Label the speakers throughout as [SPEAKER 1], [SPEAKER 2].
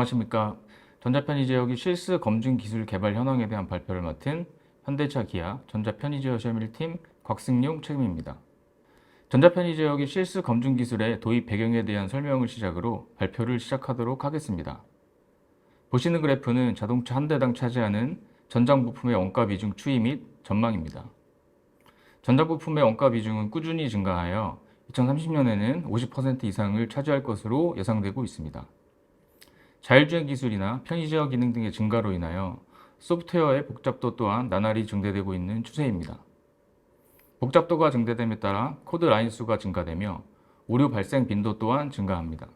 [SPEAKER 1] 안녕하십니까. 전자편의제어기 실스 검증 기술 개발 현황에 대한 발표를 맡은 현대차 기아 전자편의제어 시험 1팀 곽승용 책임입니다. 전자편의제어기 실스 검증 기술의 도입 배경에 대한 설명을 시작으로 발표를 시작하도록 하겠습니다. 보시는 그래프는 자동차 한 대당 차지하는 전장 부품의 원가 비중 추이 및 전망입니다. 전장 부품의 원가 비중은 꾸준히 증가하여 2030년에는 50% 이상을 차지할 것으로 예상되고 있습니다. 자율주행 기술이나 편의제어 기능 등의 증가로 인하여 소프트웨어의 복잡도 또한 나날이 증대되고 있는 추세입니다. 복잡도가 증대됨에 따라 코드 라인 수가 증가되며 오류 발생 빈도 또한 증가합니다.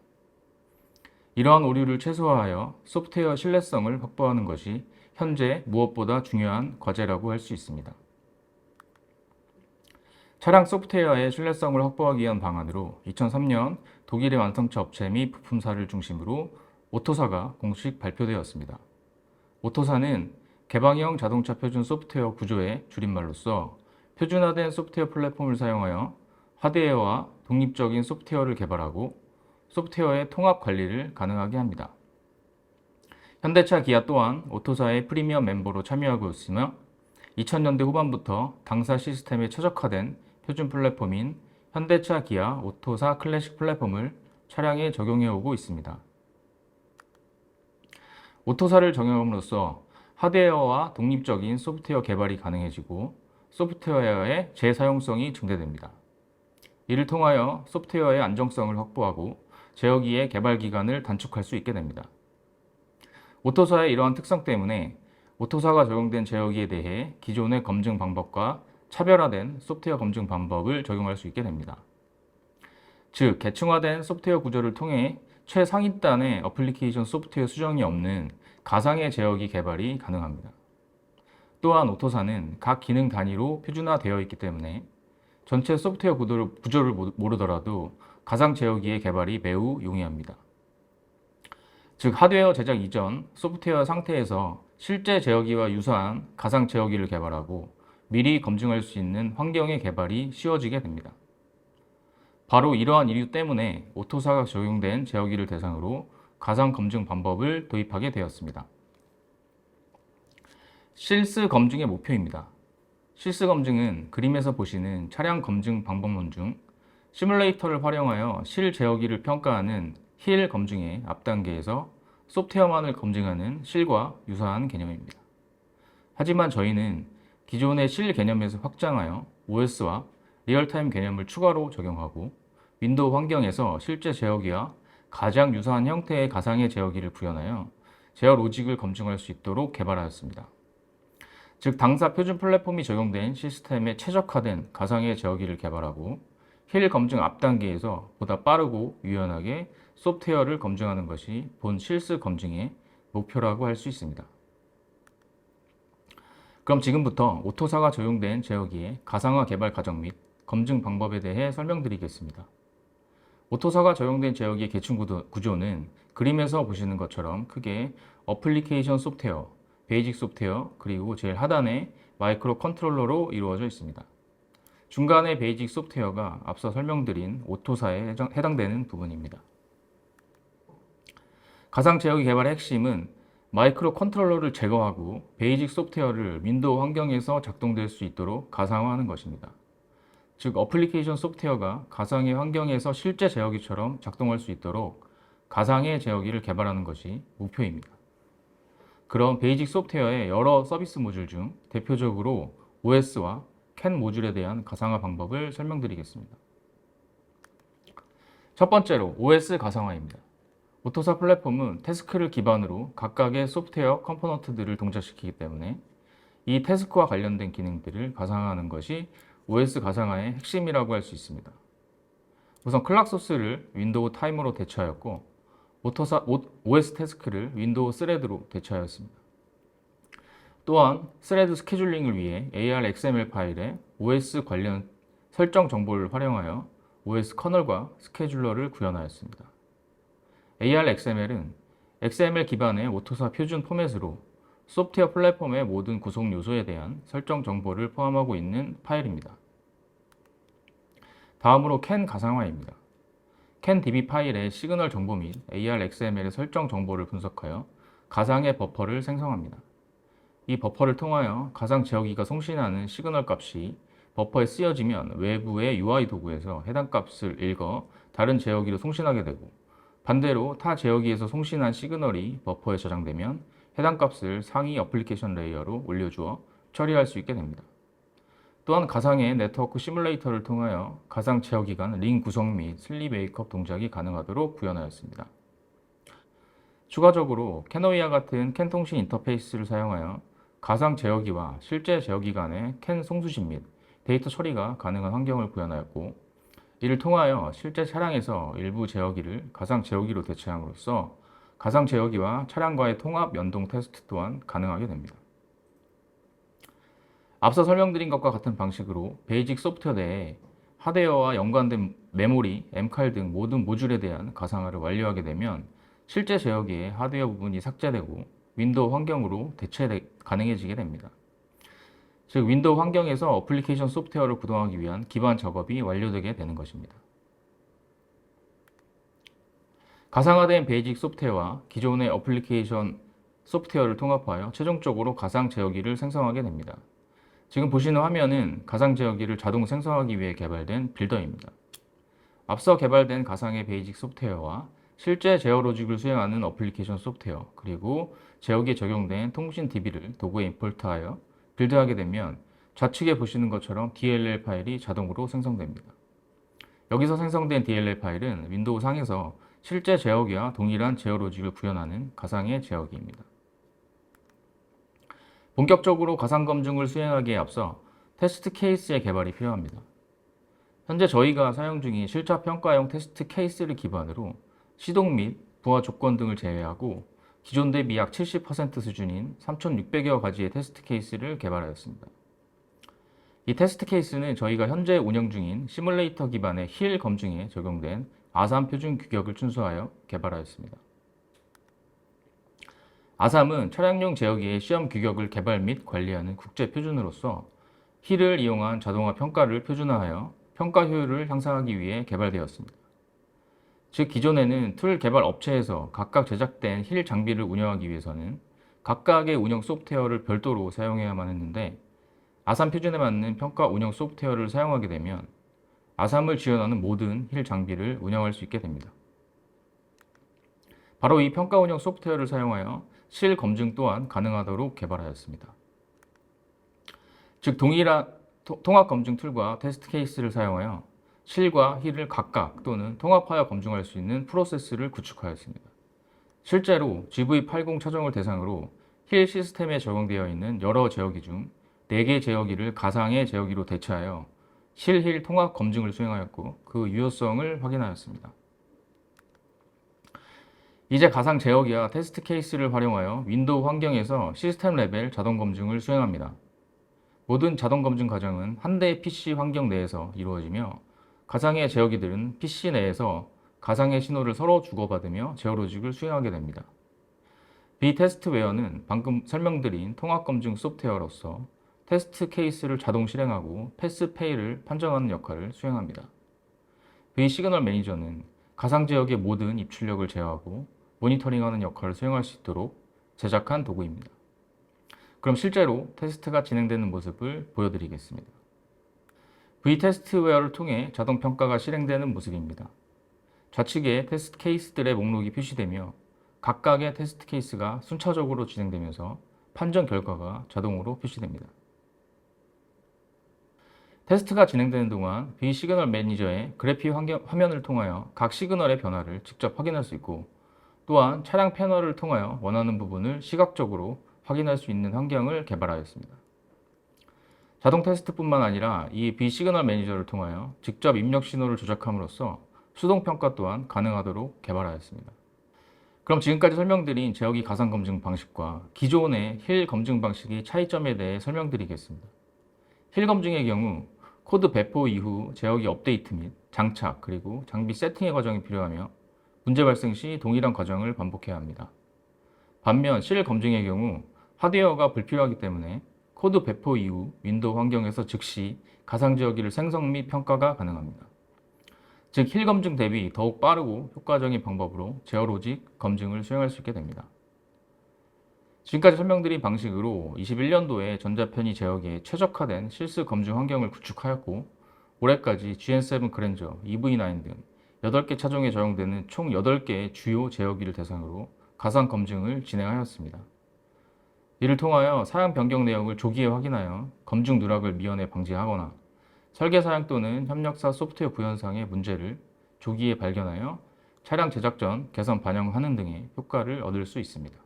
[SPEAKER 1] 이러한 오류를 최소화하여 소프트웨어 신뢰성을 확보하는 것이 현재 무엇보다 중요한 과제라고 할 수 있습니다. 차량 소프트웨어의 신뢰성을 확보하기 위한 방안으로 2003년 독일의 완성차 업체 및 부품사를 중심으로 오토사가 공식 발표되었습니다. 오토사는 개방형 자동차 표준 소프트웨어 구조의 줄임말로서 표준화된 소프트웨어 플랫폼을 사용하여 하드웨어와 독립적인 소프트웨어를 개발하고 소프트웨어의 통합 관리를 가능하게 합니다. 현대차 기아 또한 오토사의 프리미엄 멤버로 참여하고 있으며 2000년대 후반부터 당사 시스템에 최적화된 표준 플랫폼인 현대차 기아 오토사 클래식 플랫폼을 차량에 적용해 오고 있습니다. 오토사를 적용함으로써 하드웨어와 독립적인 소프트웨어 개발이 가능해지고 소프트웨어의 재사용성이 증대됩니다. 이를 통하여 소프트웨어의 안정성을 확보하고 제어기의 개발 기간을 단축할 수 있게 됩니다. 오토사의 이러한 특성 때문에 오토사가 적용된 제어기에 대해 기존의 검증 방법과 차별화된 소프트웨어 검증 방법을 적용할 수 있게 됩니다. 즉, 계층화된 소프트웨어 구조를 통해 최상위단의 어플리케이션 소프트웨어 수정이 없는 가상의 제어기 개발이 가능합니다. 또한 오토사는 각 기능 단위로 표준화되어 있기 때문에 전체 소프트웨어 구조를 모르더라도 가상 제어기의 개발이 매우 용이합니다. 즉, 하드웨어 제작 이전 소프트웨어 상태에서 실제 제어기와 유사한 가상 제어기를 개발하고 미리 검증할 수 있는 환경의 개발이 쉬워지게 됩니다. 바로 이러한 이유 때문에 오토사가 적용된 제어기를 대상으로 가상 검증 방법을 도입하게 되었습니다. 실스 검증의 목표입니다. 실스 검증은 그림에서 보시는 차량 검증 방법론 중 시뮬레이터를 활용하여 실 제어기를 평가하는 힐 검증의 앞단계에서 소프트웨어만을 검증하는 실과 유사한 개념입니다. 하지만 저희는 기존의 실 개념에서 확장하여 OS와 리얼타임 개념을 추가로 적용하고 윈도우 환경에서 실제 제어기와 가장 유사한 형태의 가상의 제어기를 구현하여 제어 로직을 검증할 수 있도록 개발하였습니다. 즉, 당사 표준 플랫폼이 적용된 시스템에 최적화된 가상의 제어기를 개발하고 힐 검증 앞 단계에서 보다 빠르고 유연하게 소프트웨어를 검증하는 것이 본 실스 검증의 목표라고 할 수 있습니다. 그럼 지금부터 오토사가 적용된 제어기의 가상화 개발 과정 및 검증 방법에 대해 설명드리겠습니다. 오토사가 적용된 제어기의 계층 구조는 그림에서 보시는 것처럼 크게 어플리케이션 소프트웨어, 베이직 소프트웨어, 그리고 제일 하단에 마이크로 컨트롤러로 이루어져 있습니다. 중간의 베이직 소프트웨어가 앞서 설명드린 오토사에 해당되는 부분입니다. 가상 제어기 개발의 핵심은 마이크로 컨트롤러를 제거하고 베이직 소프트웨어를 윈도우 환경에서 작동될 수 있도록 가상화하는 것입니다. 즉, 어플리케이션 소프트웨어가 가상의 환경에서 실제 제어기처럼 작동할 수 있도록 가상의 제어기를 개발하는 것이 목표입니다. 그럼 베이직 소프트웨어의 여러 서비스 모듈 중 대표적으로 OS와 CAN 모듈에 대한 가상화 방법을 설명드리겠습니다. 첫 번째로 OS 가상화입니다. 오토사 플랫폼은 태스크를 기반으로 각각의 소프트웨어 컴포넌트들을 동작시키기 때문에 이 태스크와 관련된 기능들을 가상화하는 것이 OS 가상화의 핵심이라고 할 수 있습니다. 우선 클락 소스를 윈도우 타임으로 대처하였고 OS 태스크를 윈도우 스레드로 대처하였습니다. 또한 스레드 스케줄링을 위해 AR.XML 파일에 OS 관련 설정 정보를 활용하여 OS 커널과 스케줄러를 구현하였습니다. AR.XML은 XML 기반의 오토사 표준 포맷으로 소프트웨어 플랫폼의 모든 구성 요소에 대한 설정 정보를 포함하고 있는 파일입니다. 다음으로 CAN 가상화입니다. CAN-DB 파일의 시그널 정보 및 ARXML의 설정 정보를 분석하여 가상의 버퍼를 생성합니다. 이 버퍼를 통하여 가상 제어기가 송신하는 시그널 값이 버퍼에 쓰여지면 외부의 UI 도구에서 해당 값을 읽어 다른 제어기로 송신하게 되고, 반대로 타 제어기에서 송신한 시그널이 버퍼에 저장되면 해당 값을 상위 어플리케이션 레이어로 올려주어 처리할 수 있게 됩니다. 또한 가상의 네트워크 시뮬레이터를 통하여 가상 제어기 간 링 구성 및 슬립 웨이크업 동작이 가능하도록 구현하였습니다. 추가적으로 캐노이와 같은 캔 통신 인터페이스를 사용하여 가상 제어기와 실제 제어기 간의 캔 송수신 및 데이터 처리가 가능한 환경을 구현하였고, 이를 통하여 실제 차량에서 일부 제어기를 가상 제어기로 대체함으로써 가상 제어기와 차량과의 통합 연동 테스트 또한 가능하게 됩니다. 앞서 설명드린 것과 같은 방식으로 베이직 소프트웨어 내에 하드웨어와 연관된 메모리, 엠칼 등 모든 모듈에 대한 가상화를 완료하게 되면 실제 제어기의 하드웨어 부분이 삭제되고 윈도우 환경으로 대체 가능해지게 됩니다. 즉, 윈도우 환경에서 어플리케이션 소프트웨어를 구동하기 위한 기반 작업이 완료되게 되는 것입니다. 가상화된 베이직 소프트웨어와 기존의 어플리케이션 소프트웨어를 통합하여 최종적으로 가상 제어기를 생성하게 됩니다. 지금 보시는 화면은 가상 제어기를 자동 생성하기 위해 개발된 빌더입니다. 앞서 개발된 가상의 베이직 소프트웨어와 실제 제어 로직을 수행하는 어플리케이션 소프트웨어, 그리고 제어기에 적용된 통신 DB를 도구에 임포트하여 빌드하게 되면 좌측에 보시는 것처럼 DLL 파일이 자동으로 생성됩니다. 여기서 생성된 DLL 파일은 윈도우 상에서 실제 제어기와 동일한 제어 로직을 구현하는 가상의 제어기입니다. 본격적으로 가상 검증을 수행하기에 앞서 테스트 케이스의 개발이 필요합니다. 현재 저희가 사용 중인 실차 평가용 테스트 케이스를 기반으로 시동 및 부하 조건 등을 제외하고 기존 대비 약 70% 수준인 3,600여 가지의 테스트 케이스를 개발하였습니다. 이 테스트 케이스는 저희가 현재 운영 중인 시뮬레이터 기반의 힐 검증에 적용된 아삼 표준 규격을 준수하여 개발하였습니다. 아삼은 차량용 제어기의 시험 규격을 개발 및 관리하는 국제 표준으로서 힐을 이용한 자동화 평가를 표준화하여 평가 효율을 향상하기 위해 개발되었습니다. 즉, 기존에는 툴 개발 업체에서 각각 제작된 힐 장비를 운영하기 위해서는 각각의 운영 소프트웨어를 별도로 사용해야만 했는데, 아삼 표준에 맞는 평가 운영 소프트웨어를 사용하게 되면 아삼을 지원하는 모든 힐 장비를 운영할 수 있게 됩니다. 바로 이 평가 운영 소프트웨어를 사용하여 실 검증 또한 가능하도록 개발하였습니다. 즉, 동일한 통합 검증 툴과 테스트 케이스를 사용하여 실과 힐을 각각 또는 통합하여 검증할 수 있는 프로세스를 구축하였습니다. 실제로 GV80 차종을 대상으로 힐 시스템에 적용되어 있는 여러 제어기 중 4개 제어기를 가상의 제어기로 대체하여 실-힐 통합 검증을 수행하였고 그 유효성을 확인하였습니다. 이제 가상 제어기와 테스트 케이스를 활용하여 윈도우 환경에서 시스템 레벨 자동 검증을 수행합니다. 모든 자동 검증 과정은 한 대의 PC 환경 내에서 이루어지며 가상의 제어기들은 PC 내에서 가상의 신호를 서로 주고받으며 제어 로직을 수행하게 됩니다. 비테스트웨어는 방금 설명드린 통합 검증 소프트웨어로서 테스트 케이스를 자동 실행하고 패스 페일을 판정하는 역할을 수행합니다. 시그널 매니저는 가상 제어기의 모든 입출력을 제어하고 모니터링하는 역할을 수행할 수 있도록 제작한 도구입니다. 그럼 실제로 테스트가 진행되는 모습을 보여드리겠습니다. V테스트웨어를 통해 자동 평가가 실행되는 모습입니다. 좌측에 테스트 케이스들의 목록이 표시되며 각각의 테스트 케이스가 순차적으로 진행되면서 판정 결과가 자동으로 표시됩니다. 테스트가 진행되는 동안 시그널 매니저의 그래픽 화면을 통하여 각 시그널의 변화를 직접 확인할 수 있고, 또한 차량 패널을 통하여 원하는 부분을 시각적으로 확인할 수 있는 환경을 개발하였습니다. 자동 테스트뿐만 아니라 이 시그널 매니저를 통하여 직접 입력 신호를 조작함으로써 수동 평가 또한 가능하도록 개발하였습니다. 그럼 지금까지 설명드린 제어기 가상 검증 방식과 기존의 힐 검증 방식의 차이점에 대해 설명드리겠습니다. 힐 검증의 경우 코드 배포 이후 제어기 업데이트 및 장착 그리고 장비 세팅의 과정이 필요하며 문제 발생 시 동일한 과정을 반복해야 합니다. 반면 실 검증의 경우 하드웨어가 불필요하기 때문에 코드 배포 이후 윈도우 환경에서 즉시 가상 제어기를 생성 및 평가가 가능합니다. 즉 힐 검증 대비 더욱 빠르고 효과적인 방법으로 제어로직 검증을 수행할 수 있게 됩니다. 지금까지 설명드린 방식으로 21년도에 전자편의 제어기에 최적화된 실습 검증 환경을 구축하였고 올해까지 GN7 그랜저, EV9 등 8개 차종에 적용되는 총 8개의 주요 제어기를 대상으로 가상 검증을 진행하였습니다. 이를 통하여 사양 변경 내역을 조기에 확인하여 검증 누락을 미연에 방지하거나 설계 사양 또는 협력사 소프트웨어 구현상의 문제를 조기에 발견하여 차량 제작 전 개선 반영하는 등의 효과를 얻을 수 있습니다.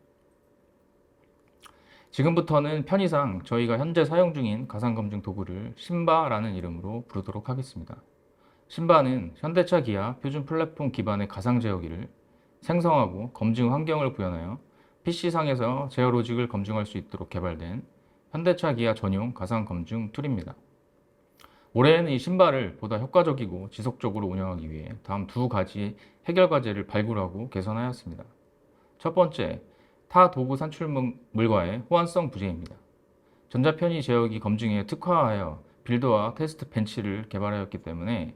[SPEAKER 1] 지금부터는 편의상 저희가 현재 사용 중인 가상검증 도구를 신바라는 이름으로 부르도록 하겠습니다. 신바는 현대차 기아 표준 플랫폼 기반의 가상 제어기를 생성하고 검증 환경을 구현하여 PC상에서 제어 로직을 검증할 수 있도록 개발된 현대차 기아 전용 가상 검증 툴입니다. 올해에는 이 신바를 보다 효과적이고 지속적으로 운영하기 위해 다음 두 가지 해결 과제를 발굴하고 개선하였습니다. 첫 번째, 타 도구 산출물과의 호환성 부재입니다. 전자편의 제어기 검증에 특화하여 빌더와 테스트 벤치를 개발하였기 때문에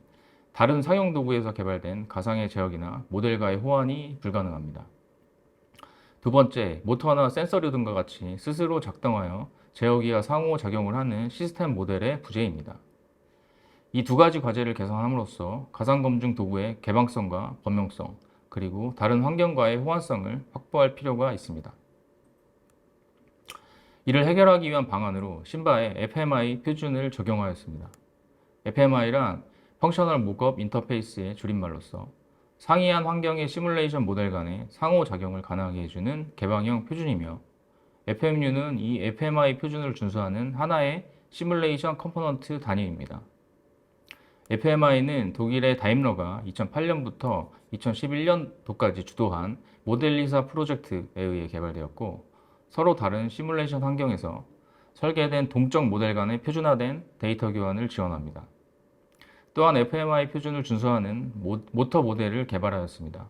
[SPEAKER 1] 다른 상용 도구에서 개발된 가상의 제어기나 모델과의 호환이 불가능합니다. 두 번째, 모터나 센서류 등과 같이 스스로 작동하여 제어기와 상호작용을 하는 시스템 모델의 부재입니다. 이 두 가지 과제를 개선함으로써 가상검증 도구의 개방성과 범용성, 그리고 다른 환경과의 호환성을 확보할 필요가 있습니다. 이를 해결하기 위한 방안으로 신바에 FMI 표준을 적용하였습니다. FMI란 펑셔널 목업 인터페이스의 줄임말로서 상이한 환경의 시뮬레이션 모델 간의 상호작용을 가능하게 해주는 개방형 표준이며 FMU는 이 FMI 표준을 준수하는 하나의 시뮬레이션 컴포넌트 단위입니다. FMI는 독일의 다임러가 2008년부터 2011년도까지 주도한 모델리사 프로젝트에 의해 개발되었고 서로 다른 시뮬레이션 환경에서 설계된 동적 모델 간의 표준화된 데이터 교환을 지원합니다. 또한 FMI 표준을 준수하는 모터 모델을 개발하였습니다.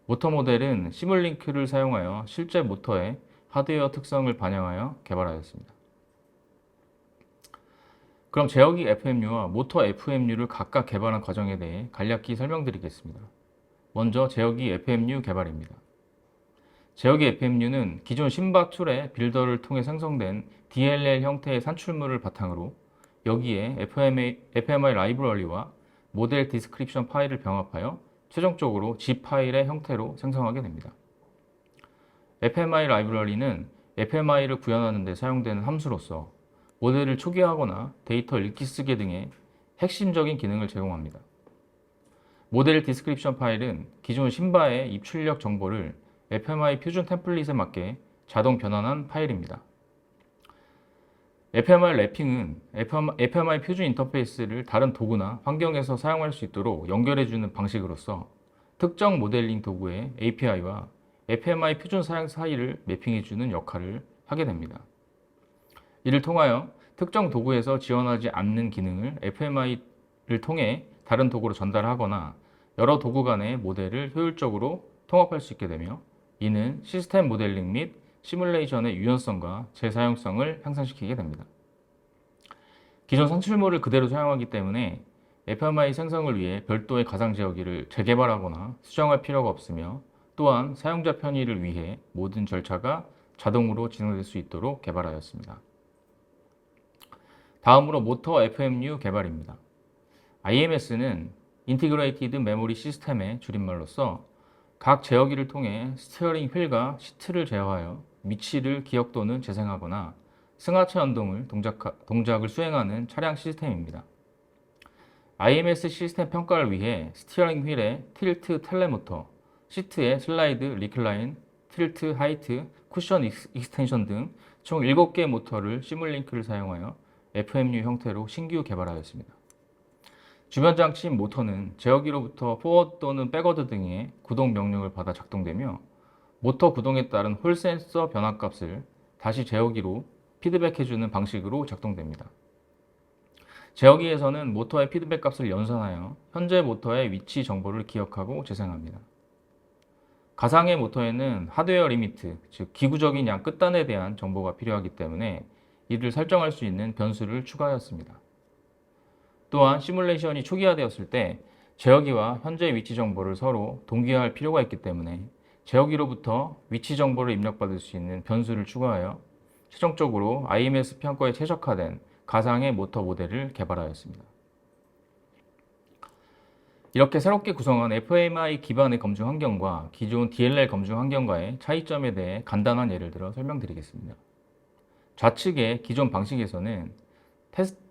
[SPEAKER 1] 모터 모델은 시뮬링크를 사용하여 실제 모터의 하드웨어 특성을 반영하여 개발하였습니다. 그럼 제어기 FMU와 모터 FMU를 각각 개발한 과정에 대해 간략히 설명드리겠습니다. 먼저 제어기 FMU 개발입니다. 제어기 FMU는 기존 신바 툴의 빌더를 통해 생성된 DLL 형태의 산출물을 바탕으로 여기에 FMI 라이브러리와 모델 디스크립션 파일을 병합하여 최종적으로 zip 파일의 형태로 생성하게 됩니다. FMI 라이브러리는 FMI를 구현하는 데 사용되는 함수로서 모델을 초기화하거나 데이터 읽기 쓰기 등의 핵심적인 기능을 제공합니다. 모델 디스크립션 파일은 기존 신바의 입출력 정보를 FMI 표준 템플릿에 맞게 자동 변환한 파일입니다. FMI 랩핑은 FMI 표준 인터페이스를 다른 도구나 환경에서 사용할 수 있도록 연결해주는 방식으로서 특정 모델링 도구의 API와 FMI 표준 사양 사이를 매핑해주는 역할을 하게 됩니다. 이를 통하여 특정 도구에서 지원하지 않는 기능을 FMI를 통해 다른 도구로 전달하거나 여러 도구 간의 모델을 효율적으로 통합할 수 있게 되며 이는 시스템 모델링 및 시뮬레이션의 유연성과 재사용성을 향상시키게 됩니다. 기존 산출물을 그대로 사용하기 때문에 FMI 생성을 위해 별도의 가상 제어기를 재개발하거나 수정할 필요가 없으며 또한 사용자 편의를 위해 모든 절차가 자동으로 진행될 수 있도록 개발하였습니다. 다음으로 모터 FMU 개발입니다. IMS는 인티그레이티드 메모리 시스템의 줄임말로서 각 제어기를 통해 스티어링 휠과 시트를 제어하여 위치를 기억 또는 재생하거나 승하차 연동을 동작을 수행하는 차량 시스템입니다. IMS 시스템 평가를 위해 스티어링 휠의 틸트 텔레모터, 시트의 슬라이드, 리클라인, 틸트 하이트, 쿠션 익스텐션 등 총 7개의 모터를 시뮬링크를 사용하여 FMU 형태로 신규 개발하였습니다. 주변 장치 모터는 제어기로부터 포워드 또는 백워드 등의 구동 명령을 받아 작동되며 모터 구동에 따른 홀 센서 변화값을 다시 제어기로 피드백해주는 방식으로 작동됩니다. 제어기에서는 모터의 피드백 값을 연산하여 현재 모터의 위치 정보를 기억하고 재생합니다. 가상의 모터에는 하드웨어 리미트, 즉 기구적인 양 끝단에 대한 정보가 필요하기 때문에 이를 설정할 수 있는 변수를 추가하였습니다. 또한 시뮬레이션이 초기화되었을 때 제어기와 현재 위치 정보를 서로 동기화할 필요가 있기 때문에 제어기로부터 위치 정보를 입력받을 수 있는 변수를 추가하여 최종적으로 IMS 평가에 최적화된 가상의 모터 모델을 개발하였습니다. 이렇게 새롭게 구성한 FMI 기반의 검증 환경과 기존 DLL 검증 환경과의 차이점에 대해 간단한 예를 들어 설명드리겠습니다. 좌측의 기존 방식에서는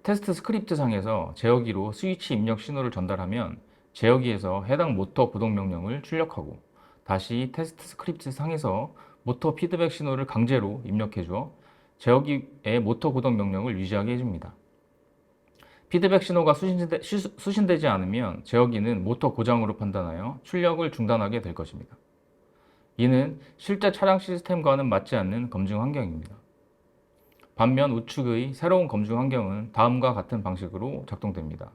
[SPEAKER 1] 테스트 스크립트 상에서 제어기로 스위치 입력 신호를 전달하면 제어기에서 해당 모터 구동 명령을 출력하고 다시 테스트 스크립트 상에서 모터 피드백 신호를 강제로 입력해 주어 제어기의 모터 구동 명령을 유지하게 해줍니다. 피드백 신호가 수신되지 않으면 제어기는 모터 고장으로 판단하여 출력을 중단하게 될 것입니다. 이는 실제 차량 시스템과는 맞지 않는 검증 환경입니다. 반면 우측의 새로운 검증 환경은 다음과 같은 방식으로 작동됩니다.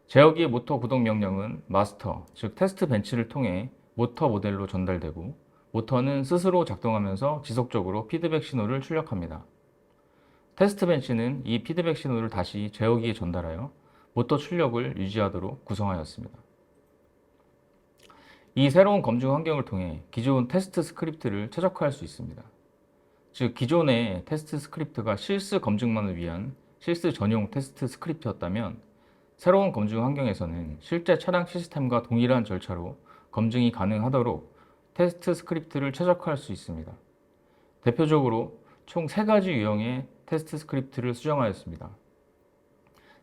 [SPEAKER 1] 제어기의 모터 구동 명령은 마스터, 즉 테스트 벤치를 통해 모터 모델로 전달되고 모터는 스스로 작동하면서 지속적으로 피드백 신호를 출력합니다. 테스트 벤치는 이 피드백 신호를 다시 제어기에 전달하여 모터 출력을 유지하도록 구성하였습니다. 이 새로운 검증 환경을 통해 기존 테스트 스크립트를 최적화할 수 있습니다. 즉 기존의 테스트 스크립트가 실수 검증만을 위한 실수 전용 테스트 스크립트였다면 새로운 검증 환경에서는 실제 차량 시스템과 동일한 절차로 검증이 가능하도록 테스트 스크립트를 최적화할 수 있습니다. 대표적으로 총 3가지 유형의 테스트 스크립트를 수정하였습니다.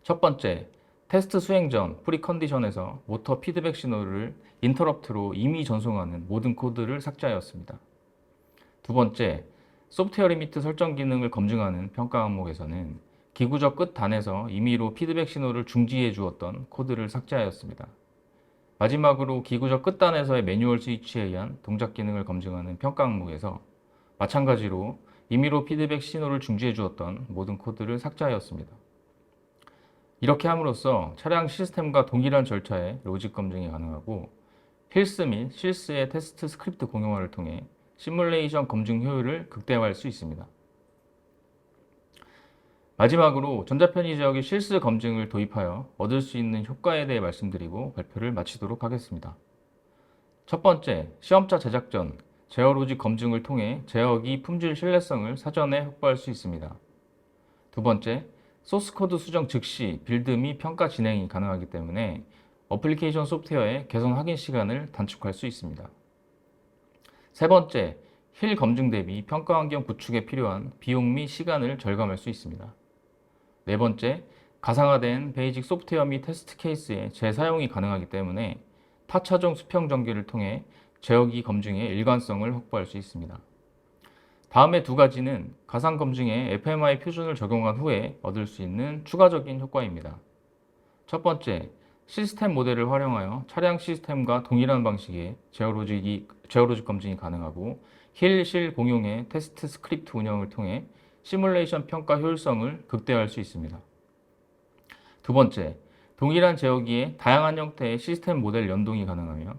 [SPEAKER 1] 첫 번째, 테스트 수행 전 프리컨디션에서 모터 피드백 신호를 인터럽트로 이미 전송하는 모든 코드를 삭제하였습니다. 두 번째, 소프트웨어 리미트 설정 기능을 검증하는 평가 항목에서는 기구적 끝 단에서 임의로 피드백 신호를 중지해 주었던 코드를 삭제하였습니다. 마지막으로 기구적 끝단에서의 매뉴얼 스위치에 의한 동작 기능을 검증하는 평가 항목에서 마찬가지로 임의로 피드백 신호를 중지해 주었던 모든 코드를 삭제하였습니다. 이렇게 함으로써 차량 시스템과 동일한 절차의 로직 검증이 가능하고 필수 및 실수의 테스트 스크립트 공용화를 통해 시뮬레이션 검증 효율을 극대화할 수 있습니다. 마지막으로 전자편의 제어기 실수 검증을 도입하여 얻을 수 있는 효과에 대해 말씀드리고 발표를 마치도록 하겠습니다. 첫 번째, 시험차 제작 전 제어 로직 검증을 통해 제어기 품질 신뢰성을 사전에 확보할 수 있습니다. 두 번째, 소스코드 수정 즉시 빌드 및 평가 진행이 가능하기 때문에 어플리케이션 소프트웨어의 개선 확인 시간을 단축할 수 있습니다. 세 번째, 힐 검증 대비 평가 환경 구축에 필요한 비용 및 시간을 절감할 수 있습니다. 네 번째, 가상화된 베이직 소프트웨어 및 테스트 케이스의 재사용이 가능하기 때문에 타차종 수평 전개를 통해 제어기 검증의 일관성을 확보할 수 있습니다. 다음의 2가지는 가상 검증에 FMI 표준을 적용한 후에 얻을 수 있는 추가적인 효과입니다. 첫 번째, 시스템 모델을 활용하여 차량 시스템과 동일한 방식의 제어로직 검증이 가능하고 힐 공용의 테스트 스크립트 운영을 통해 시뮬레이션 평가 효율성을 극대화할 수 있습니다. 두 번째, 동일한 제어기에 다양한 형태의 시스템 모델 연동이 가능하며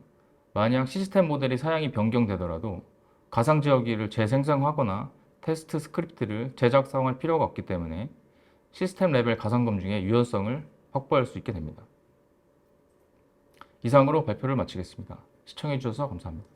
[SPEAKER 1] 만약 시스템 모델이 사양이 변경되더라도 가상 제어기를 재생성하거나 테스트 스크립트를 재작성할 필요가 없기 때문에 시스템 레벨 가상 검증의 유연성을 확보할 수 있게 됩니다. 이상으로 발표를 마치겠습니다. 시청해 주셔서 감사합니다.